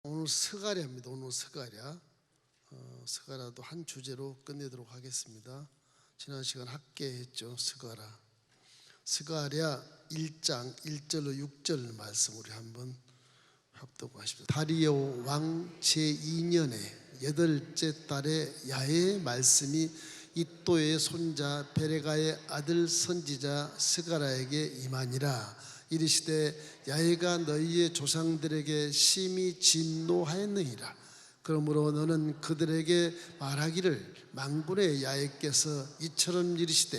오늘 스가랴입니다. 오늘 스가랴. 스가랴도 한 주제로 끝내도록 하겠습니다. 지난 시간 학계했죠. 스가랴 1장 1절로 6절 말씀 우리 한번 합독하십시오. 다리오 왕 제2년에 8째 달에 야훼의 말씀이 이또의 손자 베레가의 아들 선지자 스가랴에게 임하니라. 이르시되 야훼가 너희의 조상들에게 심히 진노하였느니라. 그러므로 너는 그들에게 말하기를 망군의 야훼께서 이처럼 이르시되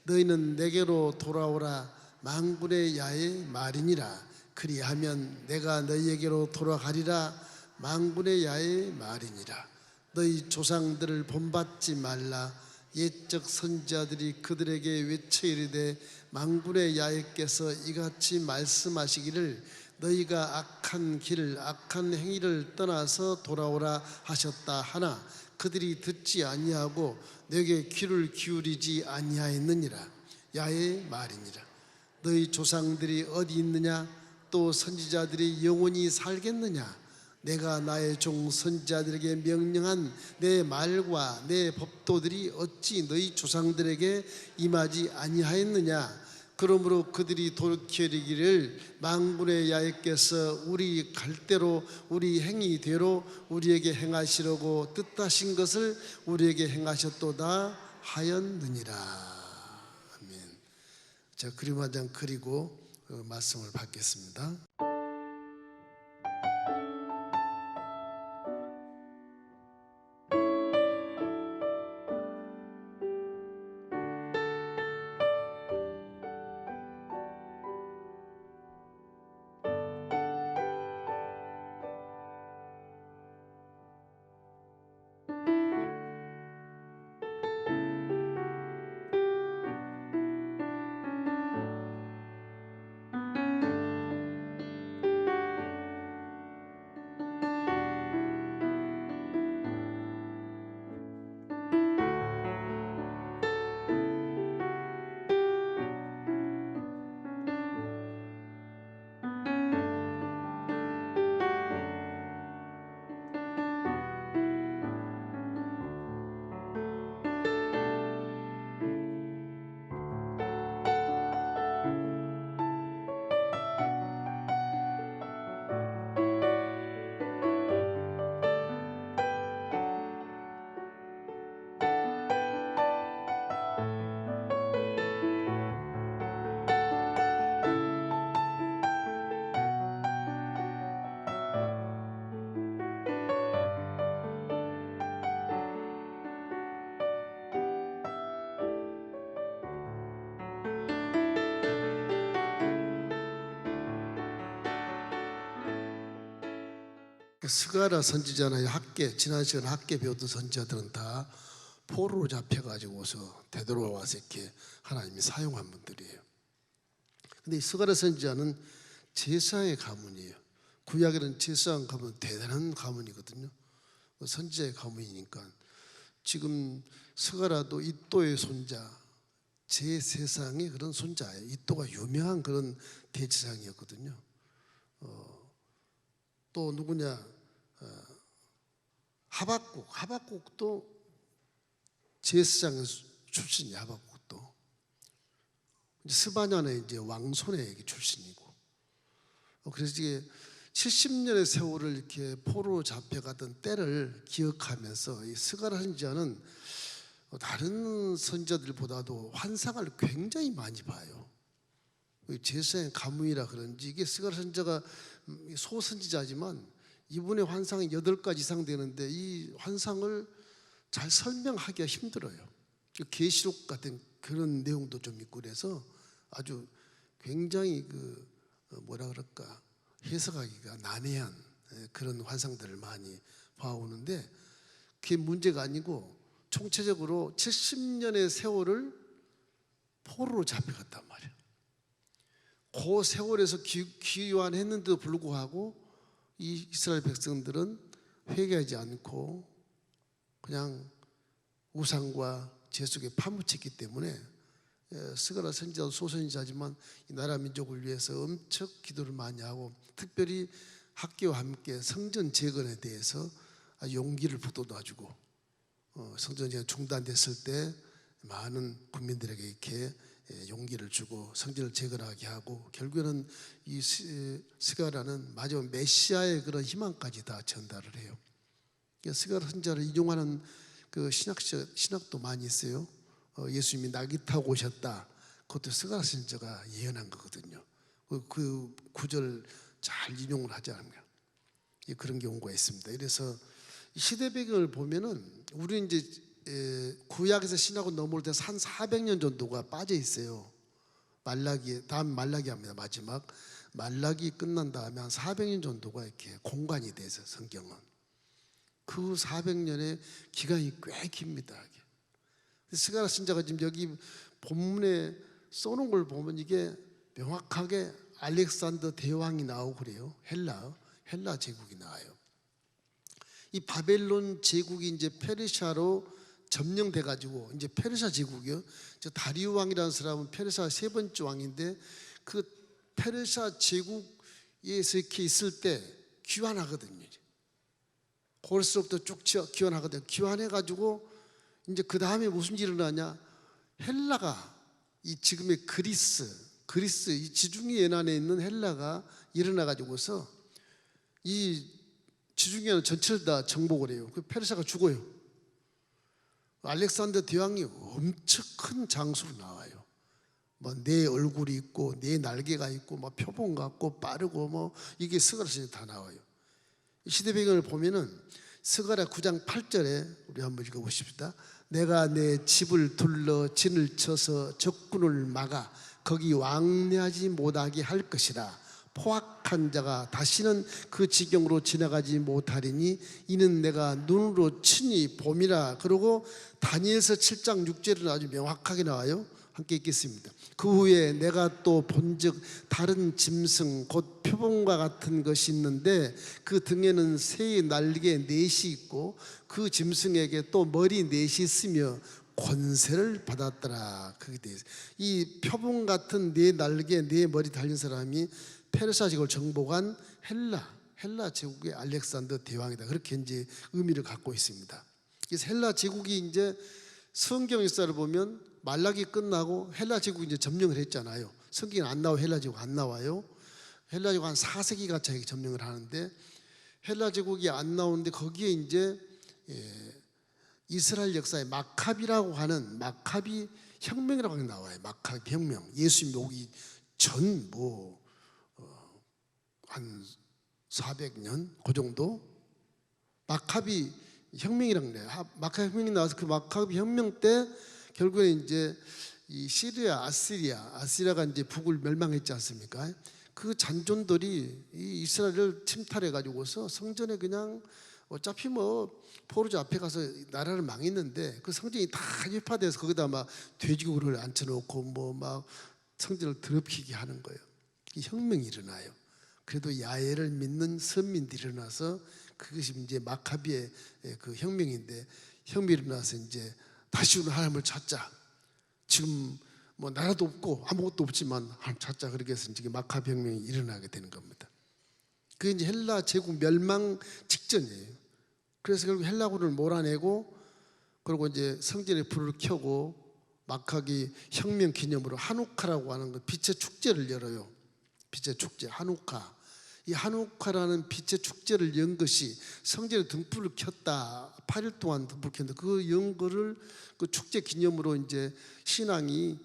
너희는 내게로 돌아오라. 망군의 야훼의 말이니라. 그리하면 내가 너희에게로 돌아가리라. 망군의 야훼의 말이니라. 너희 조상들을 본받지 말라. 옛적 선지자들이 그들에게 외쳐 이르되 망군의 야훼께서 이같이 말씀하시기를 너희가 악한 길을 악한 행위를 떠나서 돌아오라 하셨다 하나 그들이 듣지 아니하고 내게 귀를 기울이지 아니하였느니라. 야훼의 말이니라. 너희 조상들이 어디 있느냐? 또 선지자들이 영원히 살겠느냐? 내가 나의 종 선지자들에게 명령한 내 말과 내 법도들이 어찌 너희 조상들에게 임하지 아니하였느냐? 그러므로 그들이 돌이켜 이르기를 망군의 야훼께서 우리 갈대로 우리 행위대로 우리에게 행하시려고 뜻하신 것을 우리에게 행하셨도다 하였느니라. 아멘. 자, 그림 한 장 그리고 말씀을 받겠습니다. 스가랴 선지자나 지난 시간 학계 배웠던 선지자들은 다 포로로 잡혀가지고서 되돌아와서 이렇게 하나님이 사용한 분들이에요. 근데 이 스가랴 선지자는 제사의 가문이에요. 구약에는 제사한 가문 대단한 가문이거든요. 선지자의 가문이니까 지금 스가랴도 이또의 손자 제세상의 그런 손자예요. 이또가 유명한 그런 대제사장이었거든요. 또 누구냐? 하박국도 제사장 출신이야. 하박국도 스바냐는 이제 왕손의 출신이고, 그래서 이게 70년의 세월을 이렇게 포로로 잡혀가던 때를 기억하면서 이 스가랴 선지자는 다른 선지자들보다도 환상을 굉장히 많이 봐요. 제사의 가문이라 그런지 이게 스가랴 선지자가 소선지자지만 이분의 환상이 8가지 이상 되는데 이 환상을 잘 설명하기가 힘들어요. 계시록 같은 그런 내용도 좀 있고 그래서 아주 굉장히 뭐라 그럴까 해석하기가 난해한 그런 환상들을 많이 봐오는데 그게 문제가 아니고 총체적으로 70년의 세월을 포로로 잡혀갔단 말이에요. 그 세월에서 귀환했는데도 불구하고 이 이스라엘 백성들은 회개하지 않고 그냥 우상과 제수에 파묻혔기 때문에 스가랴 선지자도 소선지자지만 이 나라 민족을 위해서 엄청 기도를 많이 하고 특별히 학교와 함께 성전 재건에 대해서 용기를 북돋아주고 성전이 중단됐을 때 많은 국민들에게 이렇게 용기를 주고 성전을 재건하게 하고 결국에는 이 스가랴는 마지막 메시아의 그런 희망까지 다 전달을 해요. 스가랴 선지자를 인용하는 그 신학도 많이 있어요. 예수님이 낙이 타고 오셨다. 그것도 스가랴 선지자가 예언한 거거든요. 그 구절 잘 인용을 하지 않습니까? 그런 경우가 있습니다. 그래서 시대 배경을 보면은 우리는 이제 구약에서 신약으로 넘어올 때 한 400년 정도가 빠져 있어요. 말라기, 다음 말라기 합니다. 마지막 말라기 끝난 다음에 한 400년 정도가 이렇게 공간이 돼서 성경은 그 400년의 기간이 꽤 깁니다. 스가랴 선지자가 지금 여기 본문에 써놓은 걸 보면 이게 명확하게 알렉산더 대왕이 나오고 그래요. 헬라 제국이 나와요. 이 바벨론 제국이 이제 페르시아로 점령돼 가지고 이제 페르시아 제국이요. 저 다리오 왕이라는 사람은 페르시아 세 번째 왕인데 그 페르시아 제국에서 이렇게 있을 때 귀환하거든요. 고레스로부터 쭉 귀환하거든요. 귀환해 가지고 이제 그 다음에 무슨 일이 일어나냐? 헬라가 이 지금의 그리스 이 지중해 연안에 있는 헬라가 일어나 가지고서 이 지중해 연안 전체를 다 정복을 해요. 그 페르시아가 죽어요. 알렉산더 대왕이 엄청 큰 장수로 나와요. 뭐 네 얼굴이 있고 네 날개가 있고 뭐 표범 같고 빠르고 뭐 이게 스가랴서에 다 나와요. 시대 배경을 보면은 스가랴 9장 8절에 우리 한번 읽어보십시다. 내가 내 집을 둘러 진을 쳐서 적군을 막아 거기 왕래하지 못하게 할 것이라. 포악한 자가 다시는 그 지경으로 지나가지 못하리니 이는 내가 눈으로 친히 봄이라. 그러고 다니엘서 7장 6절은 아주 명확하게 나와요. 함께 읽겠습니다. 그 후에 내가 또 본즉 다른 짐승 곧 표범과 같은 것이 있는데 그 등에는 새의 날개 넷이 있고 그 짐승에게 또 머리 넷이 있으며 권세를 받았더라. 거기에 대해서 이 표범 같은 네 날개 네 머리 달린 사람이 페르시아 제국을 정복한 헬라 제국의 알렉산더 대왕이다. 그렇게 이제 의미를 갖고 있습니다. 그래서 헬라 제국이 이제 성경 역사를 보면 말라기 끝나고 헬라 제국이 이제 점령을 했잖아요. 성경에 안 나와요. 헬라 제국 안 나와요. 헬라 제국 한 4세기가 차이 점령을 하는데 헬라 제국이 안 나오는데 거기에 이제 이스라엘 역사에 마카비라고 하는 마카비 혁명이라고 나와요. 마카비 혁명. 예수님 오기 전 한 400년 그 정도 마카비 혁명이라고 그래요. 마카비 혁명이 나와서 그 마카비 혁명 때 결국에 이제 이 시리아 아시리아가 이제 북을 멸망했지 않습니까? 그 잔존들이 이 이스라엘을 침탈해 가지고서 성전에 그냥 어차피 뭐 포로자 앞에 가서 나라를 망했는데 그 성전이 다 유파돼서 거기다 막 돼지고기를 앉혀놓고 뭐 막 성전을 더럽히게 하는 거예요. 이 혁명이 일어나요. 그래도 야훼를 믿는 선민들이 일어나서 그것이 이제 마카비의 그 혁명인데 혁명이 일어나서 이제 다시 하나님을 찾자. 지금 뭐 나라도 없고 아무것도 없지만 하나님 찾자. 그렇게 해서 이제 마카비 혁명이 일어나게 되는 겁니다. 그게 이제 헬라 제국 멸망 직전이에요. 그래서 결국 헬라군을 몰아내고 그리고 이제 성전에 불을 켜고 마카비 혁명 기념으로 하누카라고 하는 그 빛의 축제를 열어요. 빛의 축제 하누카. 이 하누카라는 빛의 축제를 연 것이 성전에 등불을 켰다. 8일 동안 등불을 켰는데 그 연 거를 그 축제 기념으로 이제 신앙이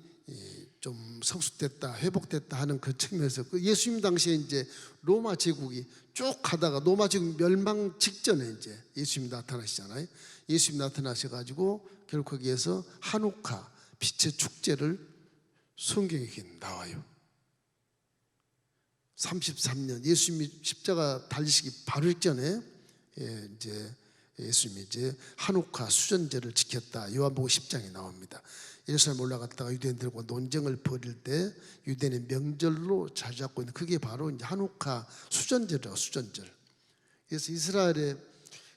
좀 성숙됐다, 회복됐다 하는 그 측면에서 그 예수님 당시에 이제 로마 제국이 쭉 가다가 로마 제국 멸망 직전에 이제 예수님이 나타나시잖아요. 예수님이 나타나셔가지고 결국 거기에서 하누카 빛의 축제를 성경에 나와요. 33년 예수님이 십자가 달리시기 바로 직전에 이제 예수님이 이제 하누카 수전제를 지켰다. 요한복음 10장에 나옵니다. 예루살렘 올라갔다가 유대인들과 논쟁을 벌일 때 유대인의 명절로 자리 잡고 있는 그게 바로 이제 하누카 수전제라고 수전절. 그래서 이스라엘에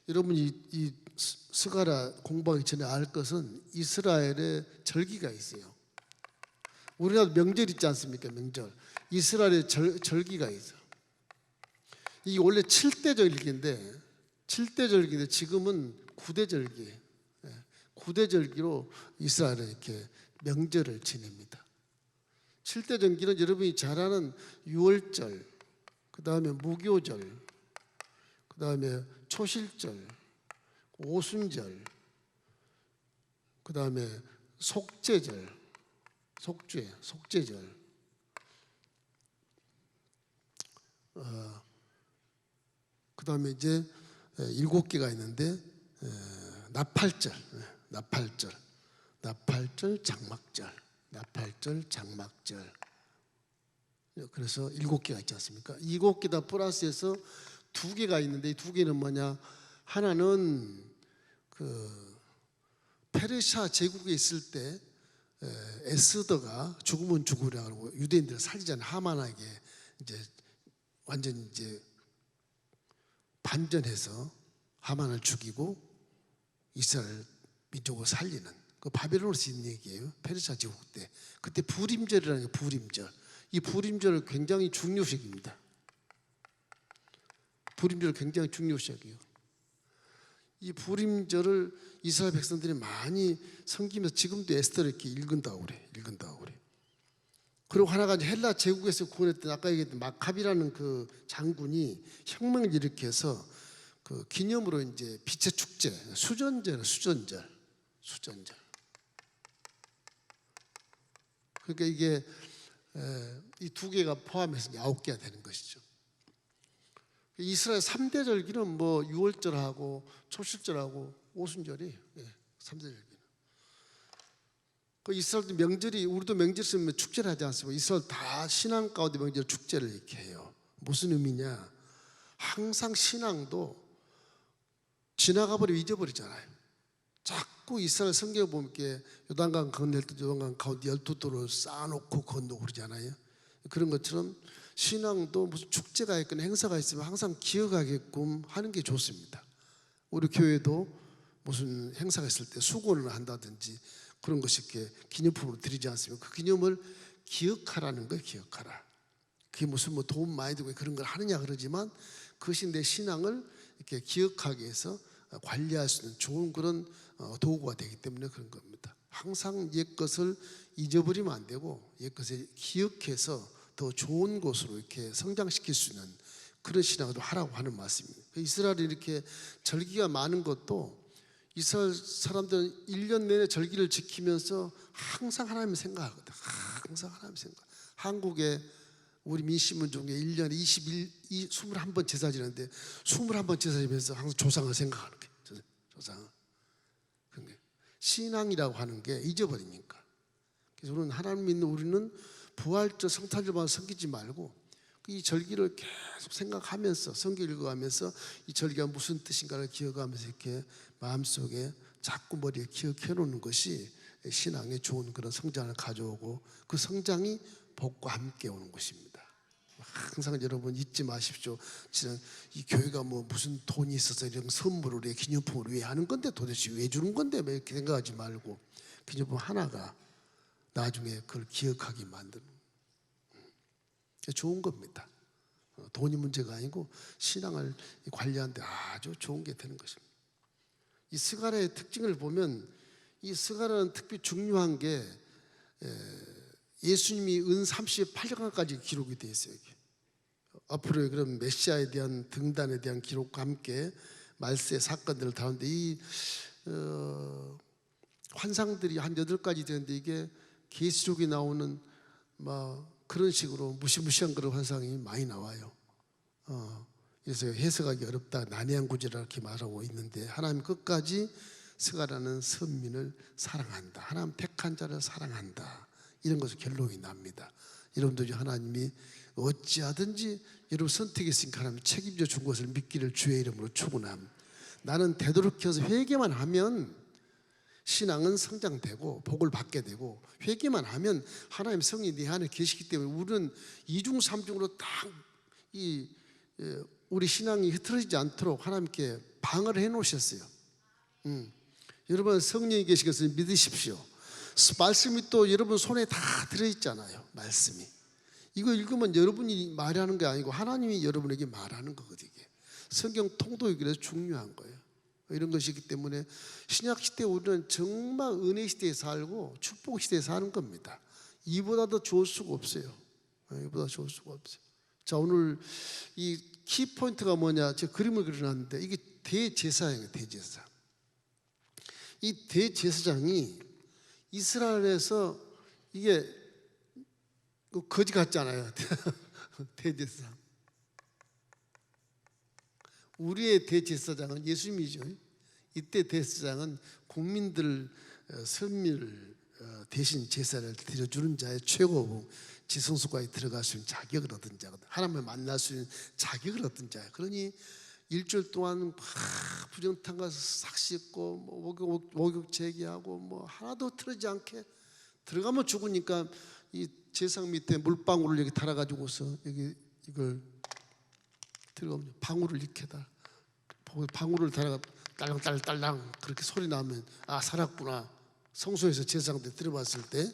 여러분이 이 스가랴 공부하기 전에 알 것은 이스라엘의 절기가 있어요. 우리나라 명절 있지 않습니까? 명절. 이스라엘의 절기가 있어요. 이게 원래 7대 절기인데 지금은 9대 절기. 9대 절기로 이스라엘은 이렇게 명절을 지냅니다. 7대 절기는 여러분이 잘 아는 유월절, 그 다음에 무교절, 그 다음에 초실절, 오순절, 그 다음에 속죄절, 속죄절, 그 다음에 이제 7개가 있는데 나팔절, 장막절. 그래서 7개가 있지 않습니까? 7개 다 플러스해서 2개가 있는데 이 2개는 뭐냐? 하나는 그 페르시아 제국에 있을 때 에스더가 죽으면 죽으라고 유대인들을 살리지 않은 하만에게 이제 완전 이제 반전해서 하만을 죽이고 이스라엘 민족을 살리는 그 바벨론으로 쓰인 얘기예요. 페르시아 제국 때. 그때 부림절이라는 게 부림절. 이 부림절을 굉장히 중요시합니다. 부림절을 굉장히 중요시해요. 이 부림절을 이스라엘 백성들이 많이 섬기면서 지금도 에스더를 이렇게 읽은다고 그래. 그리고 하나가 이제 헬라 제국에서 구원했던 아까 얘기했던 마카비라는 그 장군이 혁명을 일으켜서 그 기념으로 이제 빛의 축제, 수전절. 그러니까 이게 이 2개가 포함해서 9개가 되는 것이죠. 이스라엘 3대 절기는 뭐 유월절하고 초실절하고 오순절이 3대 절기는. 그 이스라엘도 명절이 우리도 명절 있으면 축제를 하지 않습니까? 이스라엘 다 신앙 가운데 명절 축제를 이렇게 해요. 무슨 의미냐? 항상 신앙도 지나가 버리고 잊어버리잖아요. 자꾸 이스라엘 성경에 보면 이렇게 요단강 건널 때 요단강 가운데 12도를 쌓아놓고 건너고 그러잖아요. 그런 것처럼 신앙도 무슨 축제가 있거나 행사가 있으면 항상 기억하게끔 하는 게 좋습니다. 우리 교회도 무슨 행사가 있을 때 수고를 한다든지 그런 것이 이렇게 기념품으로 드리지 않습니까? 그 기념을 기억하라는 거예요. 기억하라. 그게 무슨 뭐 돈 많이 들고 그런 걸 하느냐 그러지만 그것이 내 신앙을 이렇게 기억하게 해서 관리할 수 있는 좋은 그런 도구가 되기 때문에 그런 겁니다. 항상 옛 것을 잊어버리면 안 되고 옛 것을 기억해서 더 좋은 곳으로 이렇게 성장시킬 수 있는 그런 신앙을 하라고 하는 말씀입니다. 이스라엘이 이렇게 절기가 많은 것도 이스라엘 사람들은 1년 내내 절기를 지키면서 항상 하나님을 생각하거든. 항상 하나님을 생각. 한국에 우리 민심은 중에 1년에 21번 제사 지내는데 21번 제사 지내면서 항상 조상을 생각하는 거예요. 조상을. 신앙이라고 하는 게 잊어버리니까. 그래서 우리는 하나님 믿는 우리는 부활절 성탄절만 섬기지 말고 이 절기를 계속 생각하면서 성경 읽어가면서 이 절기가 무슨 뜻인가를 기억하면서 이렇게 마음속에 자꾸 머리에 기억해 놓는 것이 신앙에 좋은 그런 성장을 가져오고 그 성장이 복과 함께 오는 것입니다. 항상 여러분 잊지 마십시오. 이 교회가 뭐 무슨 돈이 있어서 이런 선물을 왜 기념품을 왜 하는 건데 도대체 왜 주는 건데 이렇게 생각하지 말고 기념품 하나가 나중에 그걸 기억하게 만드는 좋은 겁니다. 돈이 문제가 아니고 신앙을 관리하는데 아주 좋은 게 되는 것입니다. 이 스가랴의 특징을 보면 이 스가랴는 특별히 중요한 게 예수님이 은 38년까지 기록이 되어 있어요. 앞으로의 그런 메시아에 대한 등단에 대한 기록과 함께 말세의 사건들을 다루는데 이 환상들이 한 8가지 되는데 이게 계시록이 나오는 막 그런 식으로 무시무시한 그런 환상이 많이 나와요. 그래서 해석하기 어렵다 난해한 구절이라 이렇게 말하고 있는데 하나님 끝까지 스가랴는 선민을 사랑한다. 하나님 택한 자를 사랑한다. 이런 것을 결론이 납니다. 여러분들이 하나님이 어찌하든지 여러분 선택했으니까 하나님 책임져 준 것을 믿기를 주의 이름으로 축원함. 나는 되도록해서 회개만 하면 신앙은 성장되고 복을 받게 되고 회개만 하면 하나님 성이 내 안에 계시기 때문에 우리는 이중삼중으로 딱 우리 신앙이 흐트러지지 않도록 하나님께 방어를 해놓으셨어요. 여러분 성령이 계신 것을 믿으십시오. 말씀이 또 여러분 손에 다 들어있잖아요. 말씀이 이거 읽으면 여러분이 말하는 게 아니고 하나님이 여러분에게 말하는 거거든요. 이게 성경 통독이 그래서 중요한 거예요. 이런 것이기 때문에 신약 시대 우리는 정말 은혜 시대에 살고 축복 시대에 사는 겁니다. 이보다 더 좋을 수가 없어요. 이보다 좋을 수가 없어요. 자, 오늘 이 키포인트가 뭐냐, 제가 그림을 그려놨는데 이게 대제사장이에요. 대제사장. 이 대제사장이 이스라엘에서 이게 거지 같잖아요. 대제사장. 우리의 대제사장은 예수님이죠. 이때 대제사장은 국민들 선미를 대신 제사를 드려주는 자의 최고 지성소까지 들어갈 수 있는 자격을 얻은 자거든. 하나님을 만날 수 있는 자격을 얻은 자야. 그러니 일주일 동안 부정탕 가서 싹 씻고 목욕 제기하고 뭐 하나도 틀어지지 않게 들어가면 죽으니까 이 제상 밑에 물방울을 여기 달아가지고서 여기 이걸 들어가면 방울을 익혀다. 방울을 달아가 딸랑딸랑 그렇게 소리 나면 아 살았구나. 성소에서 제사장들 들어봤을 때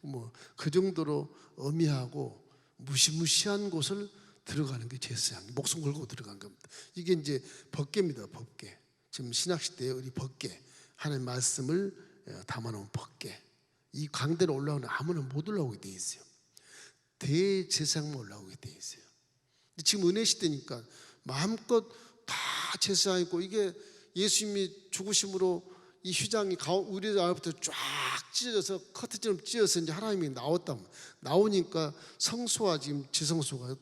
뭐 그 정도로 엄미하고 무시무시한 곳을 들어가는 게 제사장. 목숨 걸고 들어간 겁니다. 이게 이제 법궤입니다. 법궤. 지금 신약 시대에 우리 법궤 하나님의 말씀을 담아놓은 법궤. 이 강대로 올라오는 아무나 못 올라오게 돼 있어요. 대제사장만 올라오게 돼 있어요. 지금 은혜 시대니까 마음껏 다 제사장 있고 이게 예수님이 죽으심으로 이 휘장이 우리 아래부터 쫙 찢어져서 커튼처럼 찢어서 이제 하나님이 나오니까 성소와 지금 지성소가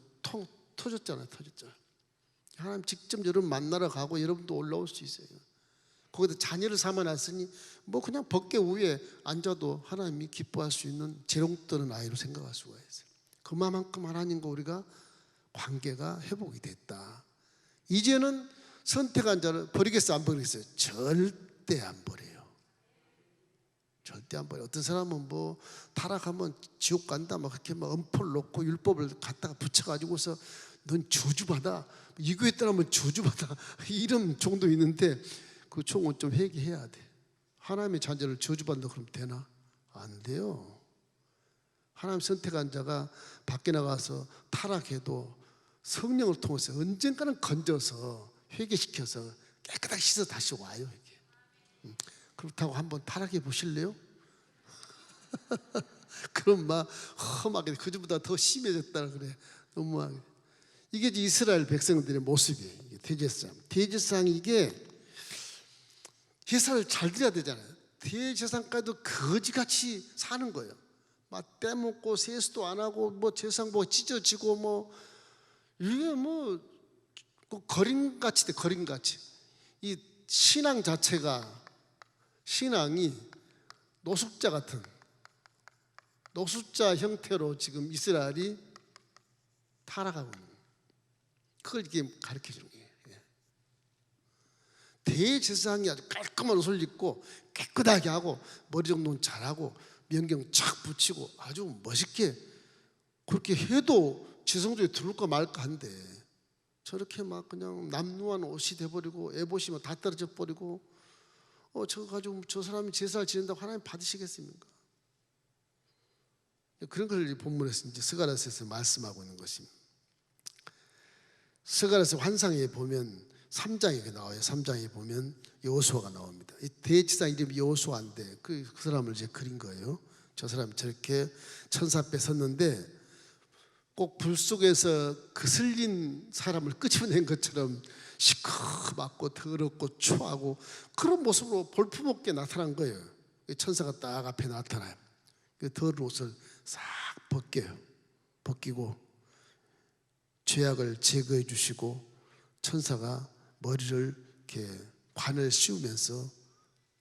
터졌잖아요. 하나님 직접 여러분 만나러 가고 여러분도 올라올 수 있어요. 거기다 자녀를 삼아놨으니 뭐 그냥 법궤 위에 앉아도 하나님이 기뻐할 수 있는 재롱떠는 아이로 생각할 수가 있어요. 그만큼 하나님과 우리가 관계가 회복이 됐다. 이제는 선택한 자를 버리겠어 안 버리겠어요? 절대 안 버려요. 절대 안 버려요. 어떤 사람은 뭐 타락하면 지옥 간다 막 그렇게 막 엄포를 놓고 율법을 갖다가 붙여가지고서 넌 저주받아, 이 교회 떠나면 저주받아 이런 종도 있는데 그 종은 좀 회개해야 돼. 하나님의 자녀를 저주받는다 그러면 되나? 안 돼요. 하나님 선택한 자가 밖에 나가서 타락해도 성령을 통해서 언젠가는 건져서 회개시켜서 깨끗하게 씻어 다시 와요. 이게. 그렇다고 한번 타락해 보실래요? 그럼 막 험하게 그전보다 더 심해졌다 그래. 너무하게. 이게 이스라엘 백성들의 모습이에요. 대제사장. 대제사장이 이게 제사를 잘 드려야 되잖아요. 대제사장까지도 거지같이 사는 거예요. 막 떼먹고 세수도 안 하고 뭐 제사장 뭐 찢어지고 뭐 이게 뭐 거린같이 돼. 거린같이. 이 신앙 자체가 신앙이 노숙자 같은 노숙자 형태로 지금 이스라엘이 타락하고 있는 거예요. 그걸 이렇게 가르쳐 주는 거예요. 대제사장이 아주 깔끔한 옷을 입고 깨끗하게 하고 머리 정도는 잘하고 명경 착 붙이고 아주 멋있게 그렇게 해도 지성소에 들어올까 말까 한데 저렇게 막 그냥 남루한 옷이 돼버리고 애보시면 다 떨어져 버리고 저거 가지고 저 사람이 제사를 지낸다고 하나님 받으시겠습니까? 그런 걸 본문에서 이제 스가랴서에서 말씀하고 있는 것입니다. 스가랴서 환상에 보면 3장에 나와요. 3장에 보면 여호수아가 나옵니다. 이 대제사장 이름이 여호수아인데 그 사람을 이제 그린 거예요. 저 사람이 저렇게 천사 앞에 섰는데 꼭 불 속에서 그슬린 사람을 끄집어낸 것처럼 시커멓고 더럽고 추하고 그런 모습으로 볼품없게 나타난 거예요. 천사가 딱 앞에 나타나요. 그 더러운 옷을 싹 벗기고 죄악을 제거해 주시고 천사가 머리를 이렇게 관을 씌우면서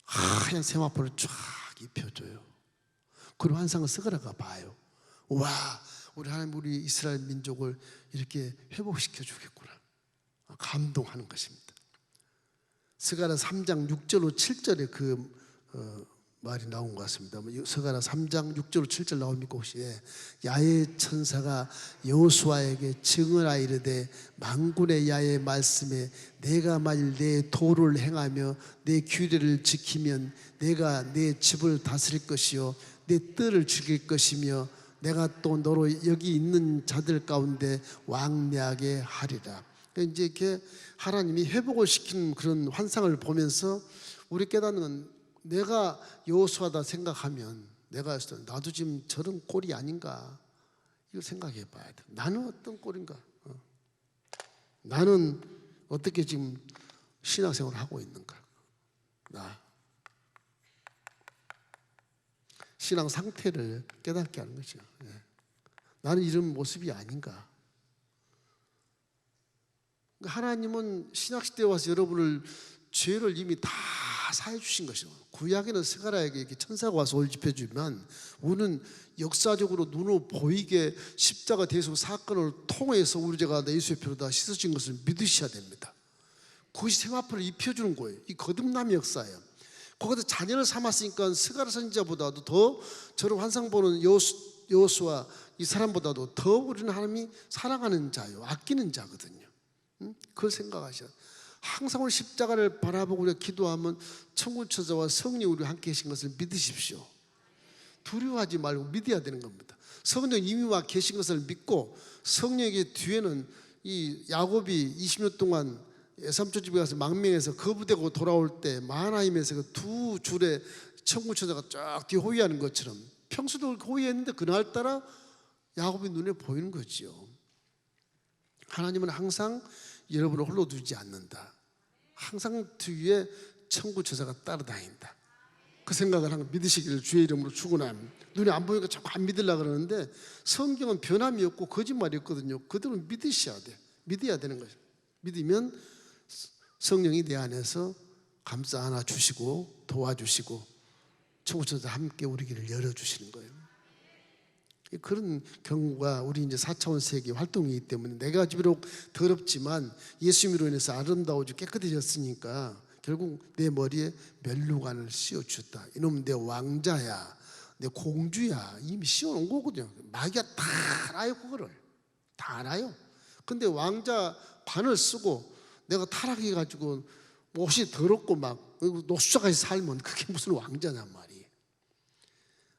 하얀 세마포를 쫙 입혀줘요. 그런 환상을 스가랴가 봐요. 와, 우리 하나님 우리 이스라엘 민족을 이렇게 회복시켜 주겠구나. 감동하는 것입니다. 스가랴 3장 6절로 7절에 그 말이 나온 것 같습니다. 스가랴 3장 6절 7절 나옵니까 혹시? 야훼 천사가 여호수아에게 증언하여 이르되 만군의 야훼 말씀에 내가 만일 내 도를 행하며 내 규례를 지키면 내가 내 집을 다스릴 것이요 내 뜰을 죽일 것이며 내가 또 너로 여기 있는 자들 가운데 왕래하게 하리라. 이제 이렇게 하나님이 회복을 시키는 그런 환상을 보면서 우리 깨닫는 건, 내가 여호수아다 생각하면 내가 나도 지금 저런 꼴이 아닌가, 이걸 생각해 봐야 돼. 나는 어떤 꼴인가? 나는 어떻게 지금 신앙생활을 하고 있는가? 나 신앙 상태를 깨닫게 하는 거죠. 나는 이런 모습이 아닌가? 하나님은 신약시대에 와서 여러분을 죄를 이미 다 사해 주신 것이죠. 구약에는 스가랴에게 이렇게 천사가 와서 올 짚어주면, 우리는 역사적으로 눈으로 보이게 십자가 대속 사건을 통해서 우리 죄가 예수의 피로 다 씻어진 것을 믿으셔야 됩니다. 그것이 생화표를 입혀주는 거예요. 이 거듭남의 역사예요. 거기서 자녀를 삼았으니까 스가랴 선지자보다도 더 저런 환상 보는 여호수아 이 사람보다도 더 우리는 하나님이 사랑하는 자요, 아끼는 자거든요. 그걸 생각하셔야 돼요. 항상 우리 십자가를 바라보고 우리가 기도하면 천국 천사와 성령이 우리와 함께 계신 것을 믿으십시오. 두려워하지 말고 믿어야 되는 겁니다. 성령이 이미 와 계신 것을 믿고, 성령의 뒤에는 이 야곱이 20년 동안 에삼촌 집에 가서 망명해서 거부되고 돌아올 때 마하나임에서 그 두 줄의 천국 천사가 쫙 뒤에 호위하는 것처럼 평소도 호위했는데 그날따라 야곱의 눈에 보이는 거죠. 하나님은 항상 여러분을 홀로 두지 않는다. 항상 뒤에 천국 천사가 따라다닌다. 그 생각을 항상 믿으시기를 주의 이름으로 축원합니다. 눈에 안 보니까 자꾸 안 믿으려고 그러는데, 성경은 변함이 없고 거짓말이 없거든요. 그대로 믿으셔야 돼. 믿어야 되는 거죠. 믿으면 성령이 내 안에서 감싸 안아 주시고 도와주시고 천국 천사 함께 우리 길을 열어주시는 거예요. 그런 경우가 우리 이제 4차원 세계 활동이기 때문에, 내가 비록 더럽지만 예수님으로 인해서 아름다워지고 깨끗해졌으니까 결국 내 머리에 멸루관을 씌워주었다. 이놈은 내 왕자야, 내 공주야, 이미 씌워놓은 거거든요. 마귀가 다 알아요. 그거를 다 알아요. 근데 왕자 관을 쓰고 내가 타락해가지고 옷이 더럽고 막 노숙자까지 살면 그게 무슨 왕자냔 말이에요.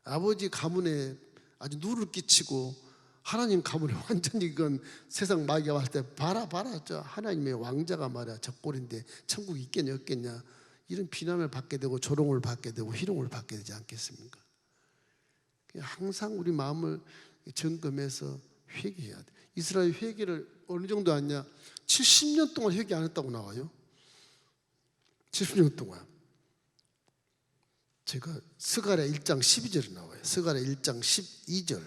아버지 가문에 아주 누를 끼치고 하나님 가문에 완전히 이건 세상 마귀가 왔을 때 봐라 저 하나님의 왕자가 말이야 저 꼴인데 천국이 있겠냐 없겠냐, 이런 비난을 받게 되고 조롱을 받게 되고 희롱을 받게 되지 않겠습니까? 항상 우리 마음을 점검해서 회개해야 돼. 이스라엘 회개를 어느 정도 하냐? 70년 동안 회개 안 했다고 나와요. 70년 동안. 제가 스가랴 1장 12절에 나와요. 스가랴 1장 12절.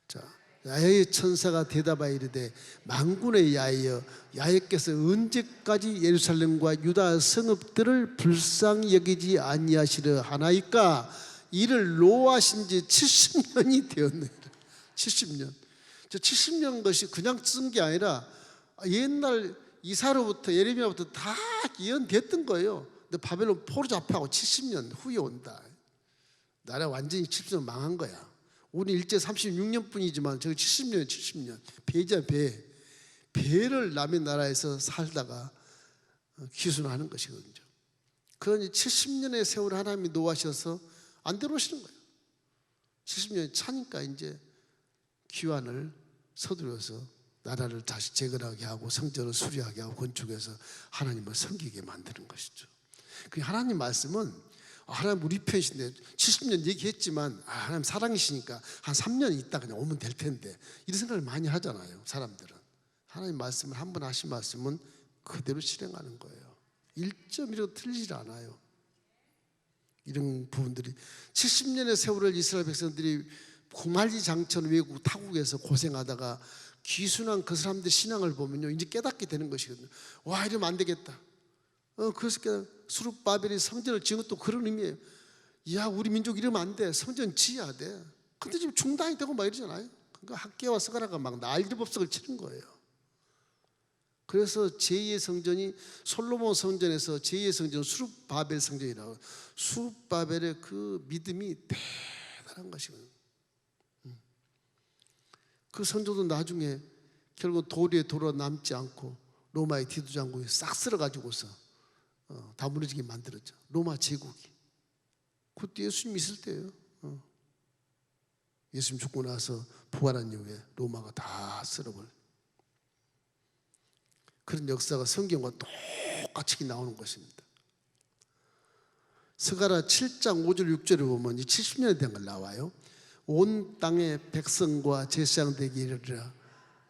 자, 야훼의 천사가 대답하여 이르되, 만군의 야훼여, 야훼께서 언제까지 예루살렘과 유다 성읍들을 불쌍히 여기지 아니하시려 하나이까? 이를 노하신 지 70년이 되었네. 70년. 저 70년 것이 그냥 쓴 게 아니라 옛날 이사로부터 예레미야부터 다 예언됐던 거예요. 근데 바벨론 포로 잡혀가고 70년 후에 온다. 나라 완전히 70년 망한 거야. 우리 일제 36년 뿐이지만 저기 70년이에요. 70년. 배자 배. 배를 남의 나라에서 살다가 귀순하는 것이거든요. 그런 70년의 세월 하나님이 노하셔서 안 데려오시는 거예요. 70년이 차니까 이제 귀환을 서두르어서 나라를 다시 재건하게 하고 성전을 수리하게 하고 건축해서 하나님을 섬기게 만드는 것이죠. 그 하나님 말씀은 하나님 우리 편이신데 70년 얘기했지만 하나님 사랑이시니까 한 3년 있다 그냥 오면 될 텐데, 이런 생각을 많이 하잖아요. 사람들은 하나님 말씀을 한 번 하신 말씀은 그대로 실행하는 거예요. 1.1도 틀리지 않아요. 이런 부분들이 70년의 세월을 이스라엘 백성들이 구말리장천 외국 타국에서 고생하다가 귀순한 그 사람들 신앙을 보면요, 이제 깨닫게 되는 것이거든요. 와, 이러면 안 되겠다. 그래서 수룹바벨이 성전을 지은 것도 그런 의미예요. 야, 우리 민족 이러면 안 돼. 성전 지어야 돼. 근데 지금 중단이 되고 막 이러잖아요. 그러니까 학계와 스가랴가 막 난리법석을 치는 거예요. 그래서 제2의 성전이 솔로몬 성전에서 제2의 성전은 수룹바벨 성전이라고. 수룹바벨의 그 믿음이 대단한 것이거든요. 그 성전도 나중에 결국 도리에 돌아 남지 않고 로마의 디도장국이 싹 쓸어가지고서 다 무너지게 만들었죠. 로마 제국이. 그때 예수님 있을 때예요. 예수님 죽고 나서 부활한 이후에 로마가 다 쓸어버려. 그런 역사가 성경과 똑같이 나오는 것입니다. 스가랴 7장 5절 6절에 보면 이 70년에 대한 걸 나와요. 온 땅의 백성과 제사장되게 이르리라.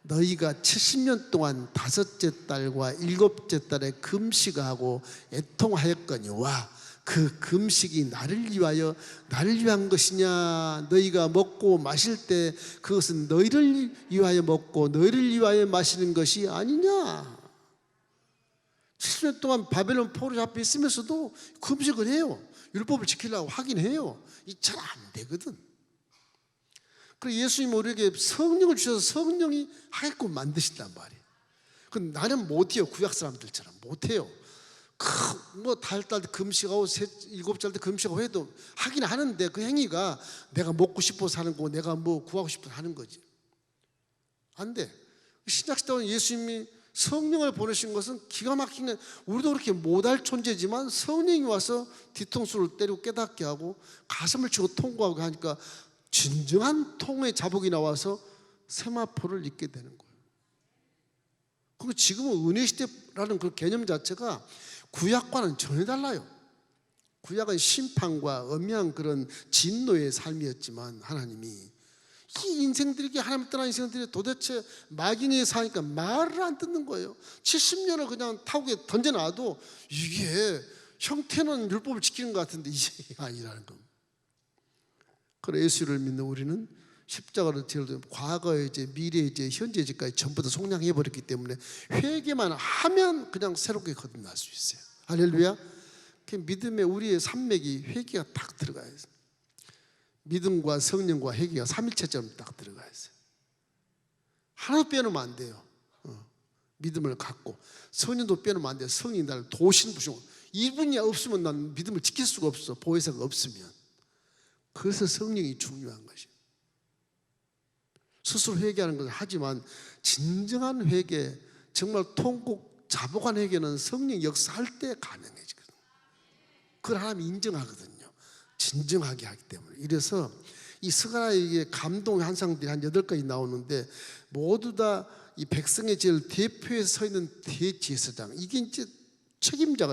너희가 70년 동안 다섯째 달과 일곱째 달에 금식하고 애통하였거니와 그 금식이 나를 위한 것이냐. 너희가 먹고 마실 때 그것은 너희를 위하여 먹고 너희를 위하여 마시는 것이 아니냐. 70년 동안 바벨론 포로 잡혀 있으면서도 금식을 해요. 율법을 지키려고 하긴 해요. 이 잘 안 되거든. 그래서 예수님이 우리에게 성령을 주셔서 성령이 하게끔 만드신단 말이에요. 근데 나는 못해요. 구약 사람들처럼 못해요. 뭐 달달 금식하고 일곱 달 때 금식하고 해도 하긴 하는데 그 행위가 내가 먹고 싶어서 하는 거고 내가 뭐 구하고 싶어서 하는 거지. 안 돼. 신약시대는 예수님이 성령을 보내신 것은 기가 막힌 게, 우리도 그렇게 못할 존재지만 성령이 와서 뒤통수를 때리고 깨닫게 하고 가슴을 치고 통곡하고 하니까 진정한 통의 자복이 나와서 세마포를 잊게 되는 거예요. 그리고 지금은 은혜시대라는 그 개념 자체가 구약과는 전혀 달라요. 구약은 심판과 엄밀한 그런 진노의 삶이었지만 하나님이 이 인생들에게, 하나님 떠난 인생들이 도대체 막인에 사니까 말을 안 듣는 거예요. 70년을 그냥 타국에 던져놔도 이게 형태는 율법을 지키는 것 같은데 이게 아니라는 겁니다. 그래서 예수를 믿는 우리는 십자가를 지어도 과거의 이제 미래의 이제 현재 지까지 전부 다 속량해 버렸기 때문에 회개만 하면 그냥 새롭게 거듭날 수 있어요. 할렐루야. 그 믿음의 우리의 산맥이 회개가 딱 들어가야 해요. 믿음과 성령과 회개가 삼일체처럼 딱 들어가야 해요. 하나도 빼놓으면 안 돼요. 믿음을 갖고 성령도 빼놓으면 안 돼요. 성령이 나를 도신부시고 이분이 없으면 난 믿음을 지킬 수가 없어. 보혜사가 없으면. 그래서 성령이 중요한 것이에요. 스스로 회개하는 것을 하지만 진정한 회개, 정말 통곡 자복한 회개는 성령 역사할 때 가능해지거든요. 그걸 하나님이 인정하거든요. 진정하게 하기 때문에. 이래서 이 스가랴의 감동의 환상들이 한 8가지 나오는데 모두 다 이 백성의 제일 대표에 서 있는 대제사장, 이게 이제 책임자.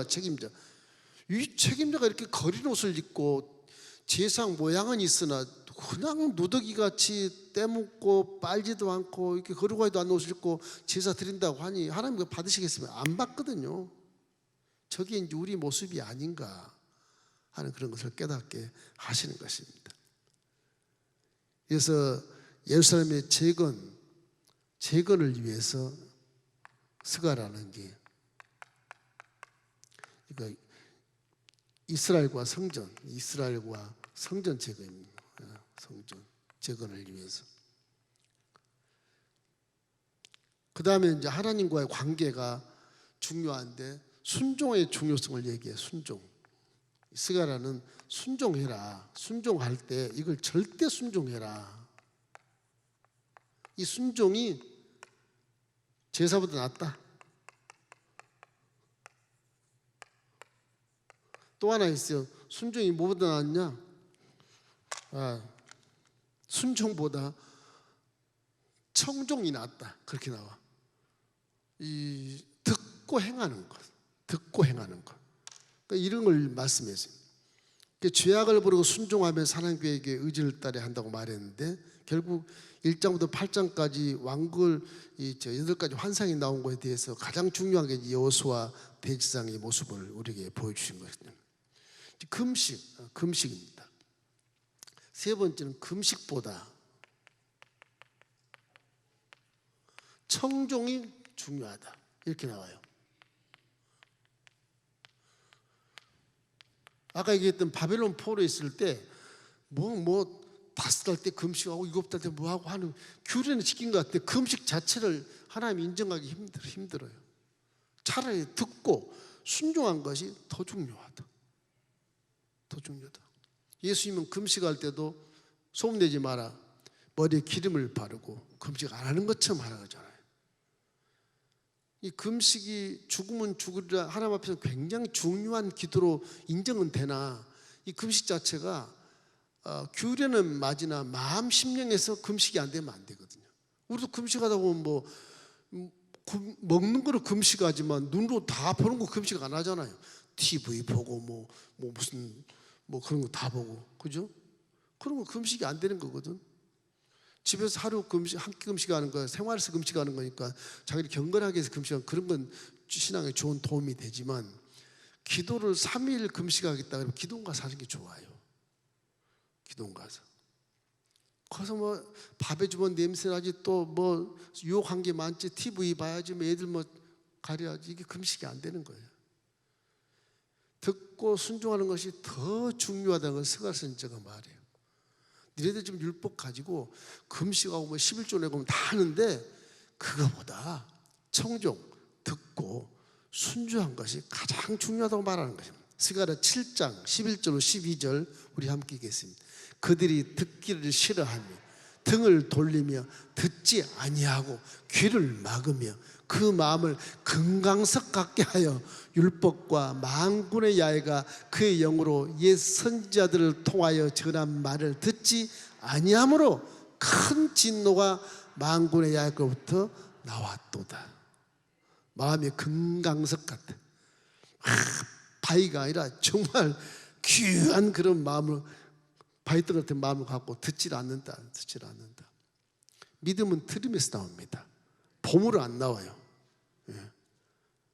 이 책임자가 이렇게 거린 옷을 입고 제사장 모양은 있으나 그냥 누더기같이 때묻고 빨지도 않고 이렇게 거룩하지도 않은 옷을 입고 제사 드린다고 하니 하나님 그거 받으시겠으면 안 받거든요. 저게 이제 우리 모습이 아닌가 하는 그런 것을 깨닫게 하시는 것입니다. 그래서 예루살렘의 재건을 위해서 스가랴라는 게 그러니까 이스라엘과 성전 재건입니다. 성전 재건을 위해서. 그 다음에 이제 하나님과의 관계가 중요한데 순종의 중요성을 얘기해. 순종. 스가랴는 순종해라. 순종할 때 이걸 절대 순종해라. 이 순종이 제사보다 낫다. 또 하나 있어요. 순종이 뭐보다 낫냐? 순종보다 청종이 낫다. 그렇게 나와. 이 듣고 행하는 것. 그러니까 이런 걸 말씀했어요. 죄악을 버리고 순종하면 하나님께 의지를 따라 한다고 말했는데 결국 1장부터 8장까지 왕글 8가지 환상이 나온 것에 대해서 가장 중요한 게 여호수아 대제사장의 모습을 우리에게 보여주신 것입니다. 금식입니다. 세 번째는 금식보다 청종이 중요하다. 이렇게 나와요. 아까 얘기했던 바벨론 포로에 있을 때 다섯 달 때 금식하고 일곱 달 때 뭐하고 하는 규례는 지킨 것 같은데 금식 자체를 하나님 인정하기 힘들어요. 차라리 듣고 순종한 것이 더 중요하다. 예수님은 금식할 때도 소문내지 마라. 머리에 기름을 바르고 금식 안 하는 것처럼 하라고 하잖아요. 이 금식이 죽으면 죽으리라 하나님 앞에서 굉장히 중요한 기도로 인정은 되나 이 금식 자체가 규례는 맞으나 마음 심령에서 금식이 안 되면 안 되거든요. 우리도 금식하다 보면 먹는 거로 금식하지만 눈으로 다 보는 거 금식 안 하잖아요. TV 보고 무슨 그런 거 다 보고, 그죠? 그런 거 금식이 안 되는 거거든. 집에서 하루 한 끼 금식하는 거, 생활에서 금식하는 거니까 자기를 경건하게 해서 금식하는 그런 건 신앙에 좋은 도움이 되지만, 기도를 3일 금식하겠다 그러면 기도원 가서 하는 게 좋아요. 기도원 가서. 거기서 밥에 주면 냄새나지, 또 유혹한 게 많지, TV 봐야지, 애들 가려야지. 이게 금식이 안 되는 거예요. 듣고 순종하는 것이 더 중요하다는 걸 스가랴 선지자가 말해요. 니네들 지금 율법 가지고 금식하고 11조 내고 다 하는데, 그거보다 청종, 듣고 순종한 것이 가장 중요하다고 말하는 것입니다. 스가랴 7장 11절로 12절 우리 함께 읽겠습니다. 그들이 듣기를 싫어하며 등을 돌리며 듣지 아니하고 귀를 막으며 그 마음을 금강석 같게 하여 율법과 만군의 야훼가 그의 영으로 옛 선지자들을 통하여 전한 말을 듣지 아니하므로 큰 진노가 만군의 야훼로부터 나왔도다. 마음이 금강석 같아. 바위가 아니라 정말 귀한 그런 마음을, 바위돌 같은 마음을 갖고 듣질 않는다. 믿음은 들음에서 나옵니다. 봄으로 안 나와요.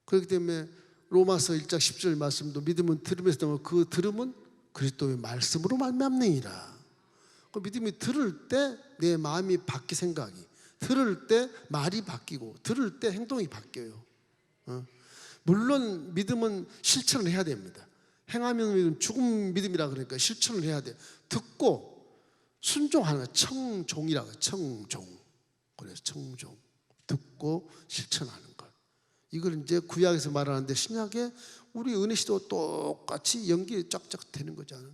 그렇기 때문에 로마서 1장 10절 말씀도 믿음은 들음에서 나오고 그 들음은 그리스도의 말씀으로 말미암느니라. 그 믿음이 들을 때 내 마음이 바뀌, 생각이 들을 때 말이 바뀌고 들을 때 행동이 바뀌어요. 물론 믿음은 실천을 해야 됩니다. 행하면 믿음, 죽은 믿음이라 그러니까 실천을 해야 돼. 듣고 순종하는 거, 청종이라고 해요. 청종. 그래서 청종. 듣고 실천하는 것. 이걸 이제 구약에서 말하는데, 신약에 우리 은혜시도 똑같이 연결이 쫙쫙 되는 거잖아요.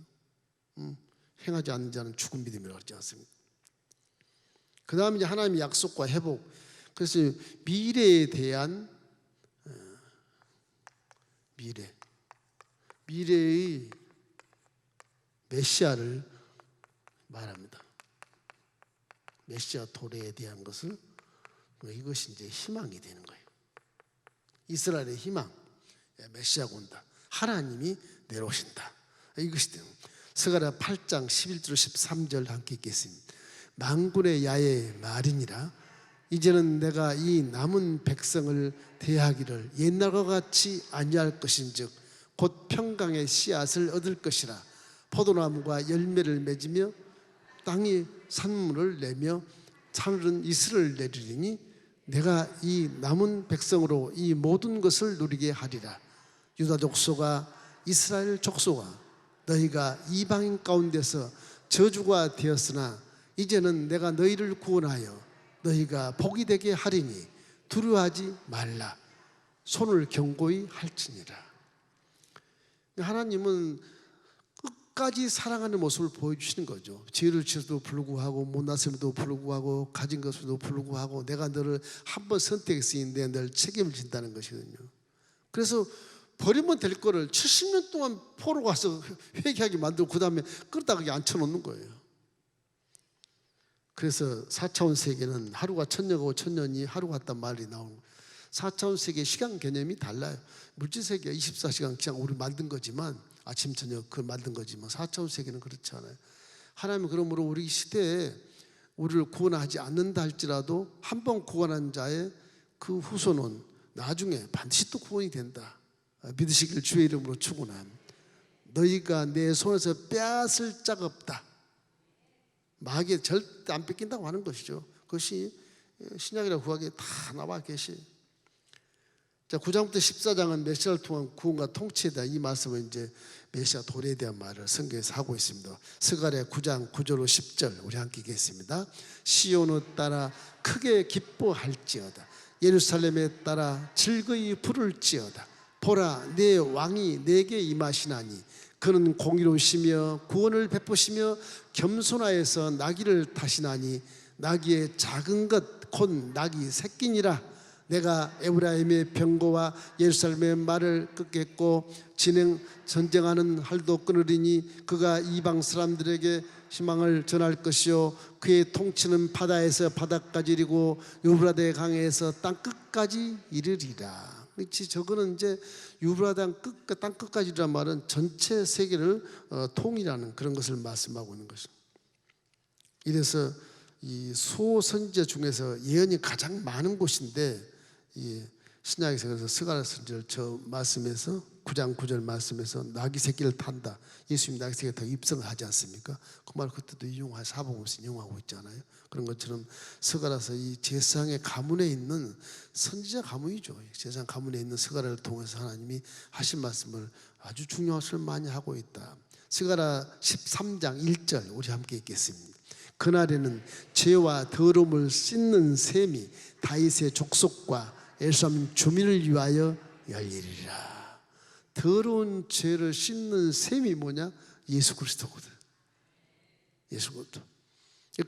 행하지 않는 자는 죽은 믿음이라고 하지 않습니까? 그 다음에 이제 하나님의 약속과 회복. 그래서 미래에 대한 미래의 메시아를 말합니다. 메시아 도래에 대한 것을, 이것이 이제 희망이 되는 거예요. 이스라엘의 희망, 메시아가 온다. 하나님이 내려오신다. 이것이 되는 거예요. 스가랴 8장 11절 13절 함께 읽겠습니다. 만군의 야훼의 말이니라. 이제는 내가 이 남은 백성을 대하기를 옛날과 같이 아니할 것인즉 곧 평강의 씨앗을 얻을 것이라. 포도나무가 열매를 맺으며 땅이 산물을 내며 하늘은 이슬을 내리리니 내가 이 남은 백성으로 이 모든 것을 누리게 하리라. 유다 족속아, 이스라엘 족속아, 너희가 이방인 가운데서 저주가 되었으나 이제는 내가 너희를 구원하여 너희가 복이 되게 하리니 두려워하지 말라. 손을 견고히 할지니라. 하나님은 끝까지 사랑하는 모습을 보여주시는 거죠. 죄를 지어도 불구하고, 못났음에도 불구하고, 가진 것에도 불구하고 내가 너를 한 번 선택했으니 널 책임을 진다는 것이거든요. 그래서 버리면 될 거를 70년 동안 포로 가서 회개하게 만들고 그 다음에 끌다가 앉혀놓는 거예요. 그래서 4차원 세계는 하루가 천년이고 천년이 하루 같단 말이 나오는 거예요. 4차원 세계의 시간 개념이 달라요. 물질 세계가 24시간 그냥 우리 만든 거지만, 아침 저녁 그 만든 거지만 4차원 세계는 그렇지 않아요. 하나님은 그러므로 우리 시대에 우리를 구원하지 않는다 할지라도 한 번 구원한 자의 그 후손은 나중에 반드시 또 구원이 된다. 믿으시길 주의 이름으로 축원합니다. 너희가 내 손에서 빼앗을 자가 없다. 마귀에 절대 안 뺏긴다고 하는 것이죠. 그것이 신약이라 구약에 다 나와 계시. 자, 9장부터 14장은 메시아를 통한 구원과 통치에 대한 이 말씀을 이제 메시아 도래에 대한 말을 성경에서 하고 있습니다. 스가랴 9장 9절로 10절 우리 함께 읽겠습니다. 시온을 따라 크게 기뻐할지어다. 예루살렘에 따라 즐거이 부를지어다. 보라, 내 왕이 내게 임하시나니 그는 공의로우시며 구원을 베푸시며 겸손하여서 나귀를 타시나니 나귀의 작은 것 곧 나귀 새끼니라. 내가 에브라임의 병거와 예루살렘의 말을 끊겠고 전쟁하는 활도 끊으리니 그가 이방 사람들에게 희망을 전할 것이요 그의 통치는 바다에서 바다까지 이르고 유브라데 강에서 땅 끝까지 이르리라. 그렇지, 저거는 이제 유브라데 땅 끝까지란 말은 전체 세계를 통일하는 그런 것을 말씀하고 있는 것입니다. 이래서 이 수호선지자 중에서 예언이 가장 많은 곳인데, 이 신약에서 그래서 스가랴 선지자를 저 말씀에서 9장 9절 말씀에서 나귀 새끼를 탄다. 예수님 나귀 새끼를 타고 입성을 하지 않습니까? 그 말 그때도 인용한 사복음서 인용하고 있잖아요. 그런 것처럼 스가랴서 이 제사장의 가문에 있는 선지자 가문이죠. 제사장 가문에 있는 스가랴를 통해서 하나님이 하신 말씀을 아주 중요한 것을 많이 하고 있다. 스가랴 13장 1절 우리 함께 읽겠습니다. 그날에는 죄와 더러움을 씻는 셈이 다윗의 족속과 예루살렘 주민을 위하여 열리리라. 더러운 죄를 씻는 셈이 뭐냐? 예수 그리스도거든. 예수 그리스도.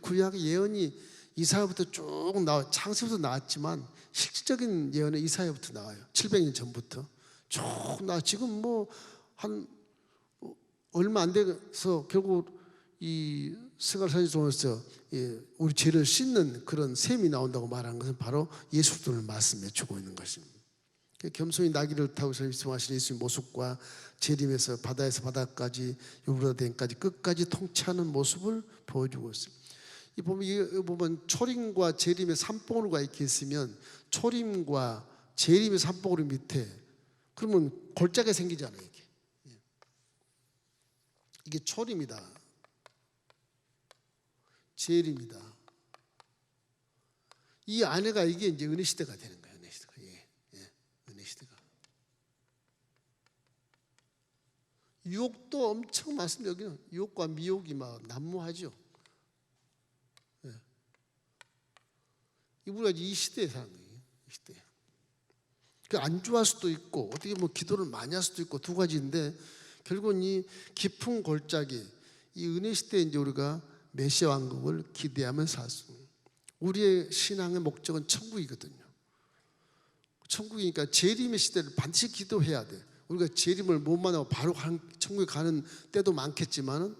구약 예언이 이사야부터 쭉 나와, 창세부터 나왔지만 실질적인 예언은 이사야부터 나와요. 700년 전부터 쭉 나. 지금 뭐 한 얼마 안 돼서 결국 이 스가랴 선지자에서 우리 죄를 씻는 그런 셈이 나온다고 말하는 것은 바로 예수 그리스도를 말씀해 주고 있는 것입니다. 겸손히 나귀를 타고 입성하신 예수의 모습과 재림에서 바다에서 바다까지 유브라데까지 끝까지 통치하는 모습을 보여주고 있습니다. 이 보면 초림과 재림의 산봉우리가 이렇게 있으면 초림과 재림의 산봉우리 밑에 그러면 골짜기가 생기잖아요. 이게 초림이다. 재림이다. 이 안에가 이게 이제 은혜 시대가 되는 거예요. 은혜 시대가. 은혜 시대가. 유혹도 엄청 많습니다. 여기는 유혹과 미혹이 막 난무하죠. 우리가 이 시대에 사는 거예요. 이 시대. 안 좋아할 수도 있고 어떻게 뭐 기도를 많이 할 수도 있고 두 가지인데 결국은 이 깊은 골짜기, 이 은혜 시대에 이제 우리가 메시아 왕국을 기대하며 살수. 우리의 신앙의 목적은 천국이거든요. 천국이니까 재림의 시대를 반드시 기도해야 돼. 우리가 재림을 못 만나고 바로 천국에 가는 때도 많겠지만은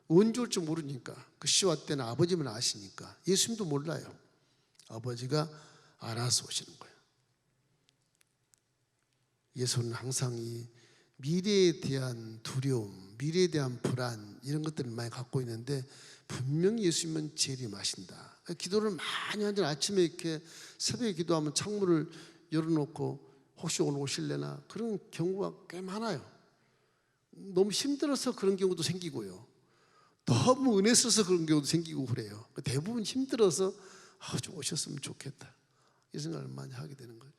언제 올지 모르니까 그 시와 때는 아버지만 아시니까 예수님도 몰라요. 아버지가 알아서 오시는 거예요. 예수는 항상 이 미래에 대한 두려움, 미래에 대한 불안 이런 것들을 많이 갖고 있는데 분명히 예수님은 재림하신다. 기도를 많이 하는 아침에 이렇게 새벽에 기도하면 창문을 열어놓고 혹시 오늘 오실래나 그런 경우가 꽤 많아요. 너무 힘들어서 그런 경우도 생기고요. 너무 은혜스러워서 그런 경우도 생기고 그래요. 대부분 힘들어서 좀 오셨으면 좋겠다 이 생각을 많이 하게 되는 거죠.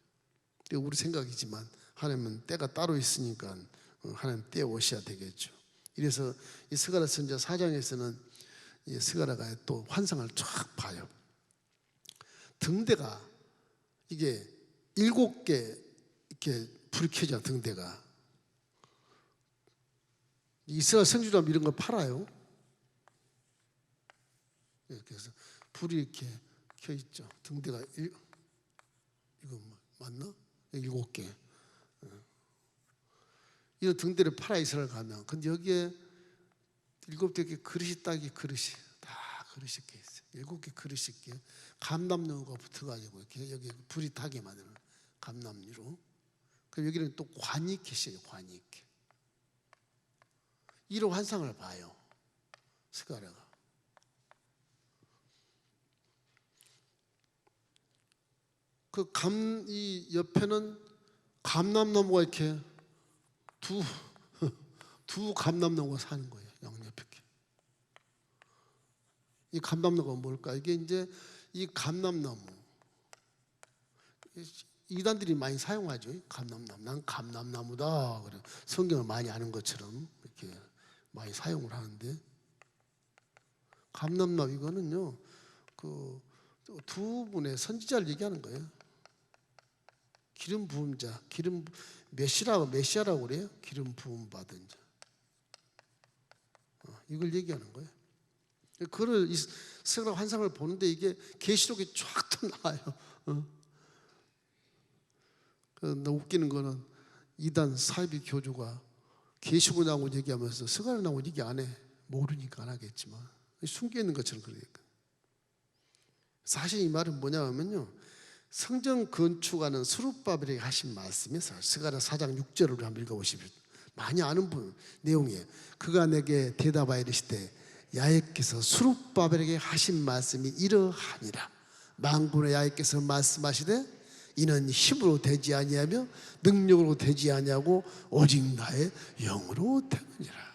우리 생각이지만 하나님은 때가 따로 있으니까 하나님 때 오셔야 되겠죠. 이래서 이 스가랴 선지자 4장에서는 이 스가랴가 또 환상을 쫙 봐요. 등대가 이게 7개 이렇게 불이 켜져. 등대가 이스라엘 선지자라면 이런 거 팔아요. 그래서 불이 이렇게 켜 있죠. 등대가 이거 맞나? 7개. 이 등대를 팔아 이스라엘 가면, 근데 여기에 7개 그릇이 딱이 그릇이 다 그릇이 이렇게 있어요. 7개 그릇이 이렇게 감람나무가 붙어가지고 이렇게 여기 불이 타게 만드는 감람류로. 그럼 여기는 또 관이 계셔요. 관이 이렇게. 이런 환상을 봐요. 스가랴가. 이 옆에는 감람나무가 이렇게 두 감람나무가 사는 거예요. 양옆에. 이 감람나무가 뭘까? 이게 이제 이 감람나무. 이단들이 많이 사용하죠. 감람나무. 난 감람나무다. 그래. 성경을 많이 아는 것처럼 이렇게 많이 사용을 하는데 감람나무 이거는요. 그 두 분의 선지자를 얘기하는 거예요. 기름 부은 자, 메시아라고 그래요. 기름 부음 받은 자. 이걸 얘기하는 거예요. 그걸 이 스가랴 환상을 보는데 이게 계시록에 쫙 또 나와요. 나 웃기는 거는 이단 사이비 교주가 계시고 나온 얘기하면서 스가랴 나온 얘기 안 해. 모르니까 안 하겠지만 숨겨 있는 것처럼 그러니까. 사실 이 말은 뭐냐면요, 성전 건축하는 스룹바벨에게 하신 말씀이 스가랴 4장 6절을 한번 읽어보십시오. 많이 아는 분 내용이에요. 그가 내게 대답하여 이르시되 야훼께서 스룹바벨에게 하신 말씀이 이러하니라. 만군의 야훼께서 말씀하시되 이는 힘으로 되지 아니하며 능력으로 되지 아니하고 오직 나의 영으로 되느니라.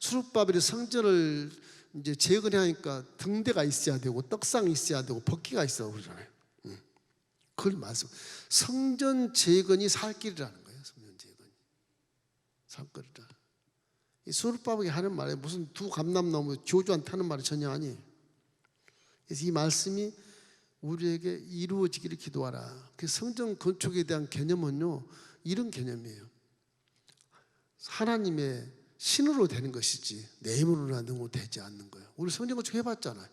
스룹바벨이 성전을 이제 재건하니까 등대가 있어야 되고 떡상이 있어야 되고 법궤가 있어야 그러잖아요. 그걸 말씀. 성전 재건이 살 길이라는 거예요. 성전 재건이 살 길이라. 이 스룹바벨이 하는 말에 무슨 두 감람나무 교주한테 하는 말이 전혀 아니에요. 그래서 이 말씀이 우리에게 이루어지기를 기도하라. 그 성전 건축에 대한 개념은요, 이런 개념이에요. 하나님의 신으로 되는 것이지 내 힘으로나 능으로 되지 않는 거예요. 우리 성전 건축 해봤잖아요.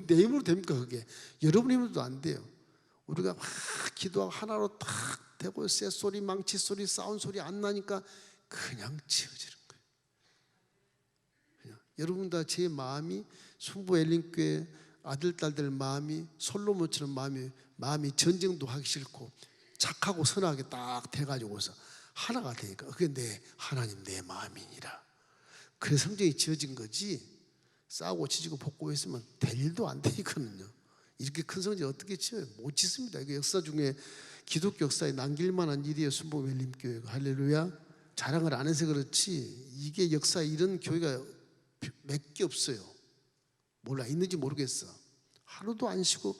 내 힘으로 됩니까? 그게 여러분 힘으로도 안 돼요. 우리가 막 기도하고 하나로 딱 되고 쇳소리 망치 소리 사운 소리 안 나니까 그냥 지어지는 거예요. 그냥. 여러분 다 제 마음이 순부 엘린교회 아들 딸들 마음이 솔로몬처럼 마음이 전쟁도 하기 싫고 착하고 선하게 딱 돼가지고서 하나가 되니까 그게 하나님 내 마음이니라. 그래서 성전이 지어진 거지 싸우고 지지고 볶고 했으면 될 일도 안 되거든요. 이렇게 큰 성전 어떻게 지어요? 못 짓습니다. 이게 역사 중에 기독교 역사에 남길 만한 일이에요. 순복 웰림교회가. 할렐루야. 자랑을 안 해서 그렇지 이게 역사에 이런 교회가 몇 개 없어요. 몰라 있는지 모르겠어. 하루도 안 쉬고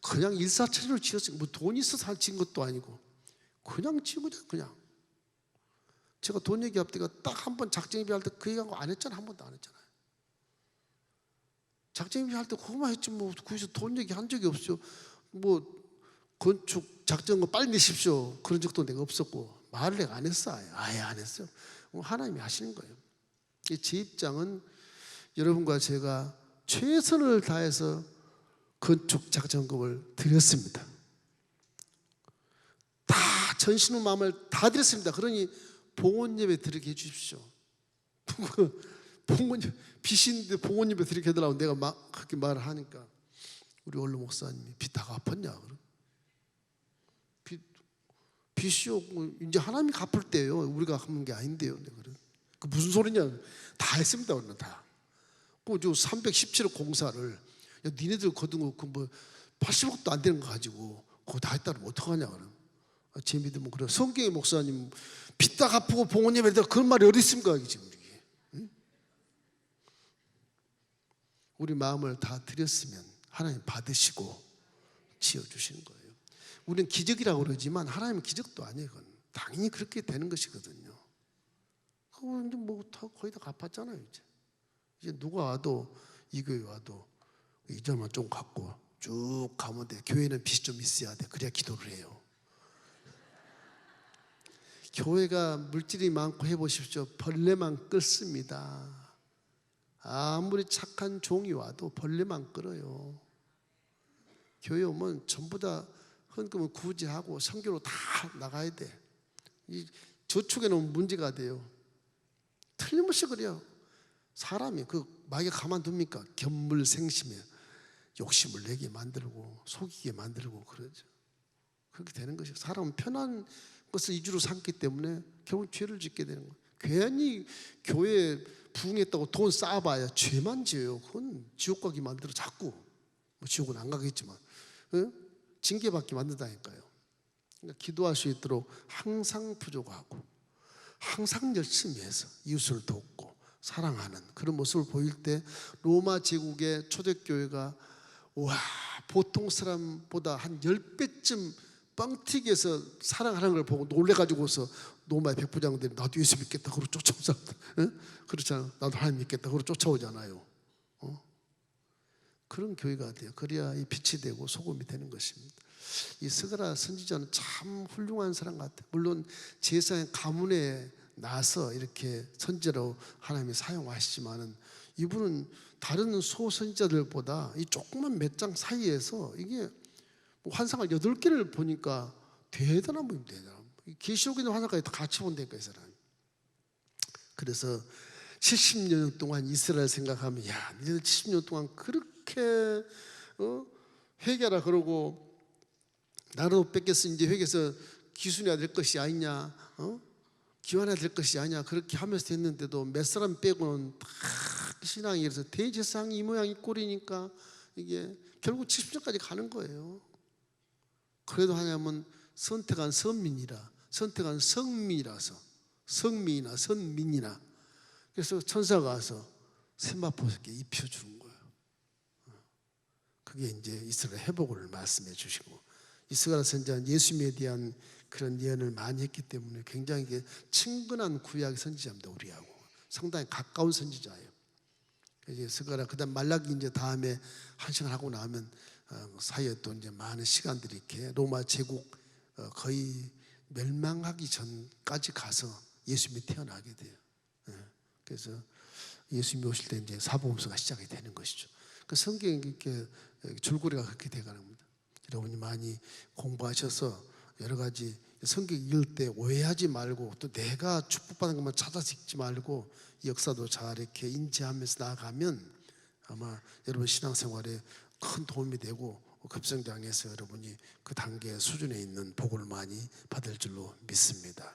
그냥 일사천리로 지었어요. 뭐 돈 있어서 지은 것도 아니고 그냥 지은 그냥. 제가 돈 얘기할 때가 딱 한 번 작정입이 할 때 그 얘기하고 안 했잖아. 한 번도 안 했잖아요. 작정입이 할 때 그거만 했지 뭐 거기서 돈 얘기 한 적이 없죠. 뭐 건축 작정거 빨리 내십시오 그런 적도 내가 없었고 말을 내가 안 했어. 아예 안 했어요. 하나님이 하시는 거예요. 제 입장은 여러분과 제가 최선을 다해서 건축 작정금을 드렸습니다. 다 전신의 마음을 다 드렸습니다. 그러니 봉헌 예배 드리게 해주십시오. 봉헌 빚인데 봉헌 예배 드리게 해달라고 내가 그렇게 말을 하니까 우리 원로 목사님이 빚 다 갚았냐? 빚이요 이제 하나님이 갚을 때요. 우리가 갚는 게 아닌데요. 그 무슨 소리냐? 다 했습니다. 우리는 다. 그 317억 공사를 야, 니네들 거둔 거 뭐 80억도 안 되는 거 가지고 그거 다 했다면 어떡하냐? 제 믿음은 그래. 성경의 목사님 빚 다 갚고 봉헌 예배를 드려 그런 말이 어디 있습니까? 지금 이게. 응? 우리 마음을 다 드렸으면 하나님 받으시고 지어주시는 거예요. 우리는 기적이라고 그러지만 하나님은 기적도 아니에요. 그건 당연히 그렇게 되는 것이거든요. 그거 뭐 거의 다 갚았잖아요. 이제 누가 와도 이 교회 와도 이 점만 좀 갖고 쭉 가면 돼. 교회는 빚이 좀 있어야 돼. 그래야 기도를 해요. 교회가 물질이 많고 해보십시오. 벌레만 끓습니다. 아무리 착한 종이 와도 벌레만 끓어요. 교회 오면 전부 다 헌금을 구제하고 선교로 다 나가야 돼. 이 저축에는 문제가 돼요. 틀림없이 그래요. 사람이 마귀가 가만둡니까? 견물생심에 욕심을 내게 만들고 속이게 만들고 그러죠. 그렇게 되는 것이에요. 사람은 편한 것을 이주로 삼기 때문에 결국 죄를 짓게 되는 거예요. 괜히 교회에 부흥했다고 돈 쌓아봐야 죄만 지어요. 그건 지옥 가게 만들어 자꾸 뭐 지옥은 안 가겠지만 징계받게 만든다니까요. 그러니까 기도할 수 있도록 항상 부족하고 항상 열심히 해서 이웃을 돕고 사랑하는 그런 모습을 보일 때 로마 제국의 초대교회가 와 보통 사람보다 한 10배쯤 뻥튀기해서 사랑하는 걸 보고 놀래가지고서 로마의 백부장들이 나도 예수 믿겠다 그러고 쫓아오잖아. 그렇잖아. 나도 하나님 믿겠다 그러고 쫓아오잖아요. 그런 교회가 돼요. 그래야 이 빛이 되고 소금이 되는 것입니다. 이 스가랴 선지자는 참 훌륭한 사람 같아요. 물론 제사의 가문에 나서 이렇게 선지자로 하나님이 사용하시지만은 이분은 다른 소선지자들보다 이 조그만 몇 장 사이에서 이게 환상을 8개를 보니까 대단한 분입니다. 대단한 분. 계시록이나 환상까지 다 같이 본다니까 이 사람. 그래서 70년 동안 이스라엘 생각하면 야, 니들 70년 동안 그렇게 회개하라 그러고 나라도 뺏겼어 이제 회개해서 기순해야 될 것이 아니냐, 기원해야 될 것이 아니냐 그렇게 하면서 됐는데도 몇 사람 빼고는 다 신앙이 그래서 대제사장이 이 모양 이 꼴이니까 이게 결국 70년까지 가는 거예요. 그래도 하냐면 선택한 선민이라, 선택한 성민이라서, 성민이나 선민이나, 그래서 천사가 와서 세마포에게 입혀주는 거예요. 그게 이제 이스라엘 회복을 말씀해 주시고, 이스라엘 선지자는 예수님에 대한 그런 예언을 많이 했기 때문에 굉장히 친근한 구약의 선지자입니다. 우리하고 상당히 가까운 선지자예요. 이제 스가랴 그다음 말라기 이제 다음에 한 시간 하고 나면 사이에 또 이제 많은 시간들이 이렇게 로마 제국 거의 멸망하기 전까지 가서 예수님이 태어나게 돼요. 그래서 예수님이 오실 때 이제 사복음서가 시작이 되는 것이죠. 그 성경이 이렇게 줄거리가 그렇게 되가는 겁니다. 여러분이 많이 공부하셔서 여러 가지 성경 읽을 때 오해하지 말고 또 내가 축복받은 것만 찾아서 읽지 말고 역사도 잘 이렇게 인지하면서 나아가면 아마 여러분 신앙생활에 큰 도움이 되고 급성장해서 여러분이 그 단계 수준에 있는 복을 많이 받을 줄로 믿습니다.